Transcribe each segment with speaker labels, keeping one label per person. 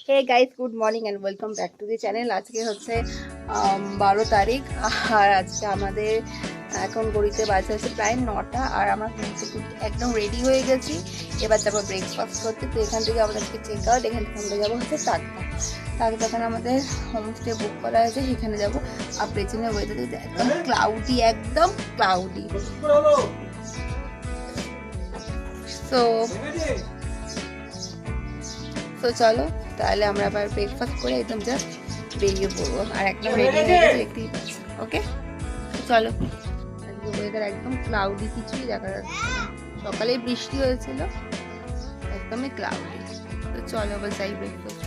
Speaker 1: Hey guys, good morning and welcome back to the channel. আজকে হচ্ছে 12 তারিখ আর আজকে আমাদের এখন ঘড়িতে বাজে হচ্ছে প্রায় 9টা। আর আমরা একদম রেডি হয়ে গেছি, এবার যাবো ব্রেকফাস্ট করতে। তো এখান থেকে আমাদেরকে চেক আউট, এখান থেকে আমরা যাবো হচ্ছে তাকদাখানে আমাদের হোমস্টে বুক করা আছে, সেখানে যাবো। আর পেছনে ওয়েদার একদম ক্লাউডি, একদম ক্লাউডি। তো চলো তাহলে আমরা আবার ব্রেকফাস্ট করে একদম জাস্ট বেরিয়ে পড়বো। আর একদম রেডি হয়ে গেছে, দেখতেই পাচ্ছি। ওকে, চলো। আজকে ওয়েদার একদম ক্লাউডি, কিছুই দেখা যাচ্ছে না। সকালে বৃষ্টি হয়েছিল, একদমই ক্লাউডি। তো চলো আবার যাই ব্রেকফাস্ট।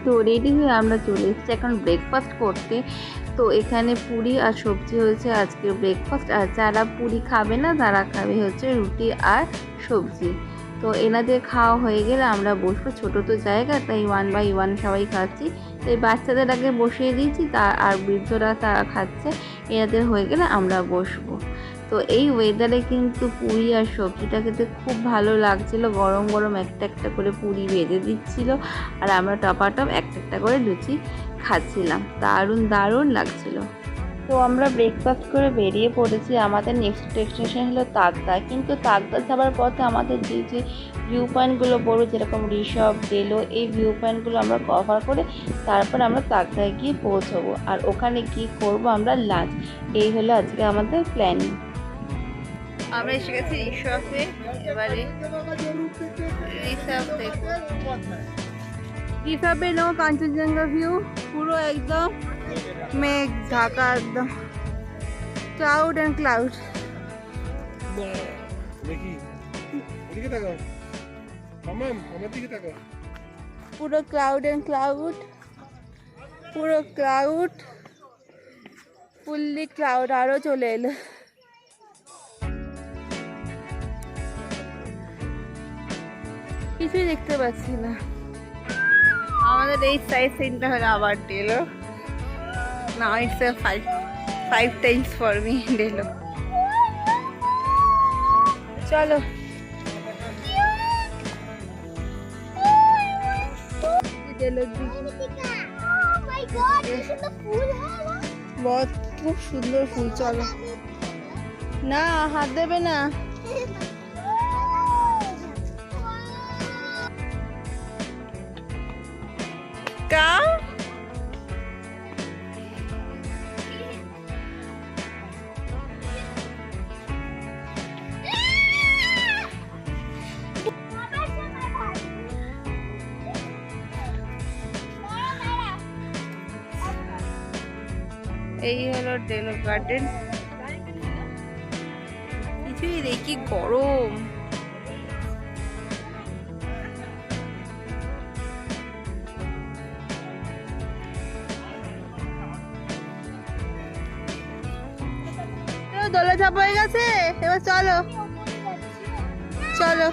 Speaker 1: তো রেডি হয়ে আমরা চলে এসেছি এখন ব্রেকফাস্ট করতে। তো এখানে পুরি আর সবজি হয়েছে আজকে ব্রেকফাস্ট। আর যারা পুরি খাবে না তারা খাবে হচ্ছে রুটি আর সবজি। তো এনাদের খাওয়া হয়ে গেলে আমরা বসবো। ছোটো তো জায়গা, তাই 1 বাই 1 সবাই খাচ্ছি। তো এই বাচ্চাদের আগে বসিয়ে দিয়েছি, আর বৃদ্ধরা তারা খাচ্ছে। এনাদের হয়ে গেলে আমরা বসবো। তো এই ওয়েদারে কিন্তু পুরি আর সবজিটা খেতে খুব ভালো লাগছিল। গরম গরম একটা একটা করে পুরি ভেজে দিচ্ছিল, আর আমরা টপাটপ একটা একটা করে লুচি খাচ্ছিলাম। দারুণ দারুণ লাগছিল। তো আমরা ব্রেকফাস্ট করে বেরিয়ে পড়েছি। আমাদের নেক্সট ডেস্টিনেশন হলো তাকদা। কিন্তু তাকদা যাওয়ার পথে আমাদের যে ভিউ পয়েন্টগুলো বড়, যেরকম ঋষভ, ডেলো, এই ভিউ পয়েন্টগুলো আমরা কভার করে তারপর আমরা তাকদায় গিয়ে পৌঁছবো। আর ওখানে গিয়ে করবো আমরা লাঞ্চ। এই হলো আজকে আমাদের প্ল্যানিং। আমরা এসে গেছি ঋষভে। এবারে ঋষভে নো কাঞ্চনজঙ্ঘা ভিউ, পুরো একদম মেঘ ঢাকা, একদম ক্লাউড অ্যান্ড ক্লাউড। পুরো ক্লাউড অ্যান্ড ক্লাউড, পুরো ক্লাউড, ফুললি ক্লাউড। আরো চলে এলো। কিছুই দেখতে পাচ্ছি না। আমাদের এই সাইড সিনটা হলো আবার Delo. Now it's a five times for me, Delo. चलो बहुत खूब सुंदर फूल। चलो ना, हाथ देवे ना। का এই হলো ডেলো গার্ডেন। কিছুই দেখি, গরম। দোলা চাপ হয়ে গেছে, এবার চলো চলো।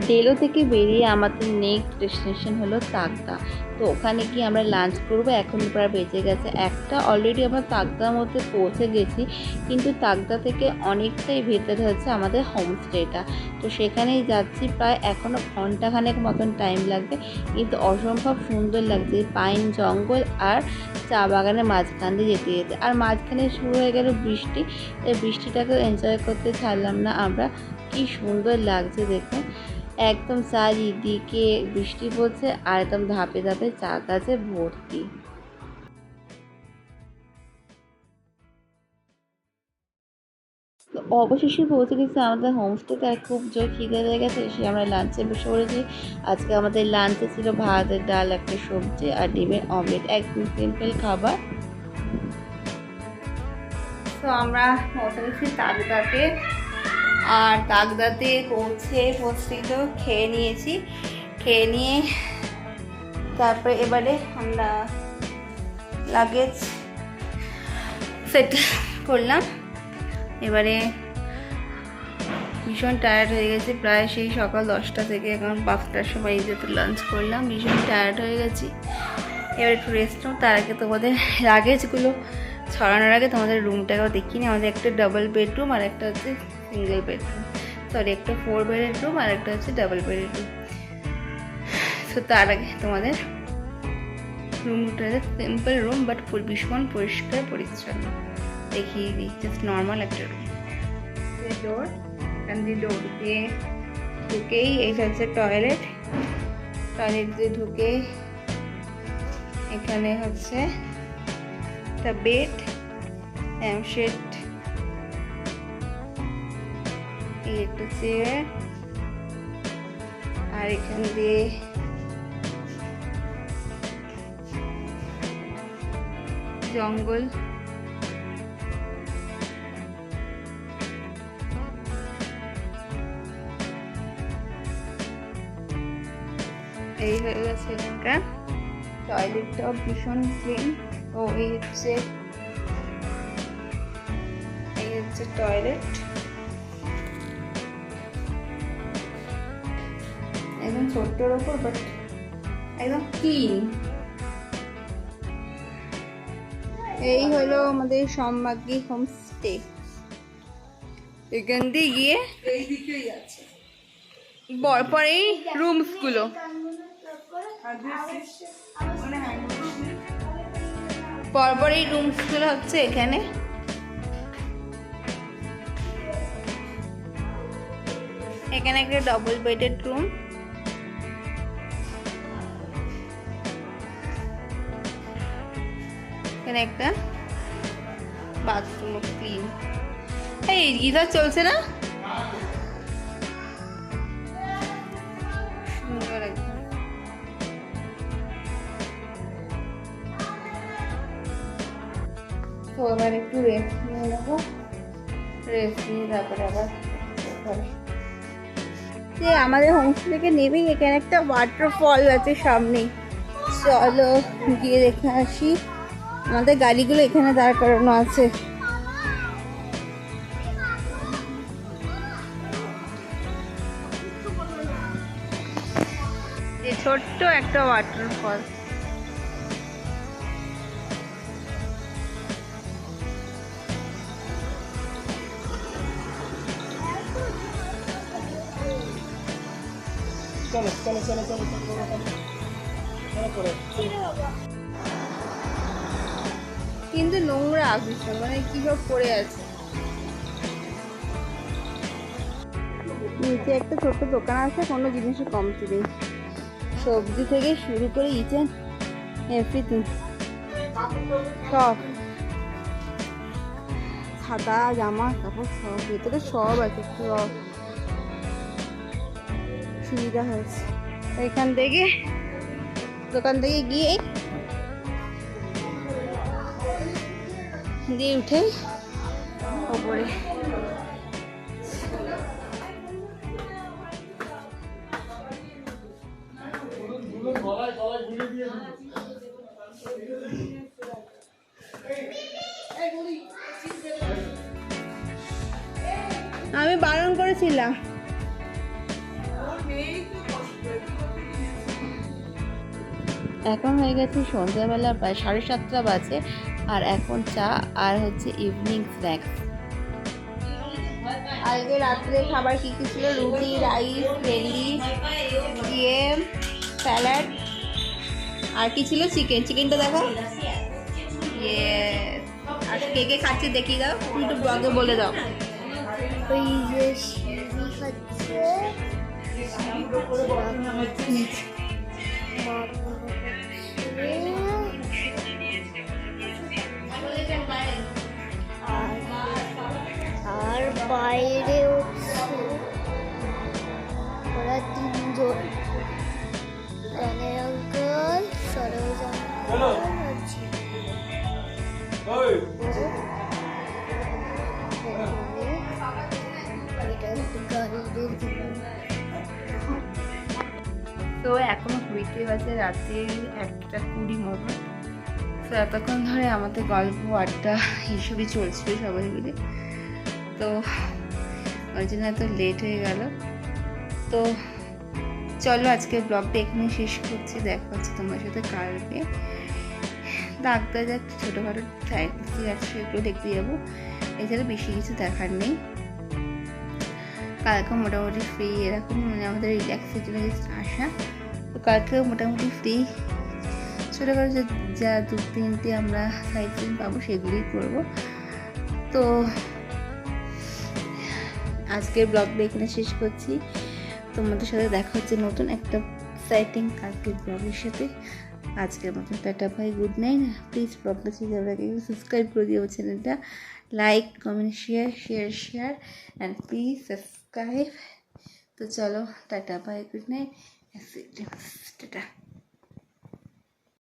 Speaker 1: ডেলো থেকে বেরিয়ে আমাদের নেক্সট ডেস্টিনেশন হলো তাকদা। তো ওখানে গিয়ে আমরা লাঞ্চ করবো। এখন প্রায় বেজে গেছে 1টা। অলরেডি আমরা তাকদার মধ্যে পৌঁছে গেছি, কিন্তু তাকদা থেকে অনেকটাই ভেতরে হচ্ছে আমাদের হোমস্টেটা। তো সেখানেই যাচ্ছি। প্রায় এখনও ঘন্টাখানেক মতন টাইম লাগবে, কিন্তু অসম্ভব সুন্দর লাগছে। পাইন জঙ্গল আর চা বাগানের মাঝখান দিয়ে যেতে যেতে। আর মাঝখানে শুরু হয়ে গেল বৃষ্টি। এই বৃষ্টিটাকে এনজয় করতে ছাড়লাম না আমরা। কি সুন্দর লাগছে দেখুন, একদম চারিদিকে বৃষ্টি পড়ছে আর একদম ধাপে ধাপে চা গাছে ভর্তি। তো অবশেষে পৌঁছে গেছি আমাদের হোমস্টেতে। আর খুব জোর খিদে হয়ে গেছে, এসে আমরা লাঞ্চে বসে পড়েছি। আজকে আমাদের লাঞ্চে ছিল ভাত, ডাল, একটা সবজি আর ডিমের অমলেট, একদম সিম্পল খাবার। তো আমরা পৌঁছে গেছি তাকদাতে। আর তাকদাতে পৌঁছে তো খেয়ে নিয়েছি। খেয়ে নিয়ে তারপরে এবারে আমরা লাগেজ সেট করলাম। এবারে ভীষণ টায়ার্ড হয়ে গেছি, প্রায় সেই সকাল 10টা থেকে এখন 5টার সময় এই যেতে লাঞ্চ করলাম। ভীষণ টায়ার্ড হয়ে গেছি, এবার একটু রেস্ট নাও। তার আগে তোমাদের লাগেজগুলো ছড়ানোর আগে তোমাদের রুমটাকেও দেখিনি। আমাদের একটা ডাবল বেডরুম আর একটা হচ্ছে সিঙ্গেল বেডরুম। সরি একটা 4 বেডের রুম আর একটা হচ্ছে ডাবল বেডের রুম। তো তার আগে তোমাদের রুমটা সিম্পল রুম বাট ভীষণ পরিষ্কার পরিচ্ছন্ন দেখিয়ে দিই। জাস্ট নর্মাল একটা রুম। ডোর ডোর দিয়ে ঢুকেই এইটা হচ্ছে টয়লেট। টয়লেট দিয়ে ঢুকে এখানে হচ্ছে একটা বেড, ল্যাম্পশেড, এই একটা চেয়ার, আর এখান দিয়ে জঙ্গল। এই হয়ে গেছে এখানকার টয়লেটটা ভীষণ ক্লিন। ও এই হচ্ছে টয়লেট, একদম ছোট্টর ওপর বাট একদম ক্লিন। এই হলো আমাদের সম্ভাগী হোমস্টে। এখান দিয়ে গিয়ে পরেই রুমসগুলো, পরপরই রুমসগুলো হচ্ছে এখানে। এখানে একটা ডবল বেডেড রুম, এখানে একটা বাথরুম ক্লিন। এই গিজার চলছে না? সুন্দর একদম। তো এবার একটু রেস্ট নিয়ে নেবো, রেস্ট নিয়ে তারপরে আবার আমাদের হোমস্টে থেকে নেবেই এখানে একটা ওয়াটারফল আছে সামনেই। চলো গিয়ে দেখে আসি। আমাদের গাড়িগুলো এখানে দাঁড় করানো আছে। এই ছোট্ট একটা ওয়াটারফল। কিন্তু নোংরা ভীষণ, মানে কি সব পড়ে আছে। নিচে একটা ছোট্ট দোকান আছে, কোনো জিনিসের কমতি নেই, সবজি থেকে শুরু করে ইচেন এভরিথিং সব, খাতা জামা কাপড় সব ভেতরে সব আছে, সব সুবিধা হয়েছে। এখান থেকে দোকান থেকে গিয়ে দিয়ে উঠে ওপরে আমি বারণ করেছিলাম। এখন হয়ে গেছে সন্ধ্যাবেলা, প্রায় 7:30 বাজে, আর এখন চা আর হচ্ছে ইভিনিং স্ন্যাক্স। আজকে রাত্রে খাবার কী কী ছিল? রুটি, রাইস, ভেন্ডি দিয়ে স্যালাড, আর কি ছিল? চিকেনটা দেখো। আর কে কে খাচ্ছে দেখিয়ে দাও, একটু ব্লগে বলে দাও।
Speaker 2: ওই যে শিবি খাচ্ছে, আর বাইরে ওরা তিনজন, অঙ্কল, সরোজ
Speaker 1: তো এখনো ঘুরতে বাজে রাতে 1:20 মতো। তো এতক্ষণ ধরে আমাদের গল্প আড্ডা এইসবই চলছিল সবাই মিলে, তো ওই জন্য এত লেট হয়ে গেল। তো চলো আজকে ব্লগটা এখানে শেষ করছি, দেখা হচ্ছে তোমার সাথে কালকে। ডাক্তার যা ছোটোখাটো সাইড আছে সেগুলো দেখতে যাবো, এছাড়া বেশি কিছু দেখার নেই। কালকে মোটামুটি ফ্রি, এরকম মানে আমাদের রিল্যাক্সের জন্য আসা। তো কালকেও মোটামুটি ফ্রি, ছোটোখাটো যা 2-3টে আমরা সাইট সিন পাবো সেগুলোই করবো। তো আজকের ব্লগটা এখানে শেষ করছি। তোমাদের সাথে দেখা হচ্ছে নতুন একটা এক্সাইটিং কালকের ব্লগের সাথে। আজকের মতন tata bye, good night. Please ব্লগটা সাবস্ক্রাইব করে দিও চ্যানেলটা, like comment share and please subscribe. তো চলো tata bye, good night, tata.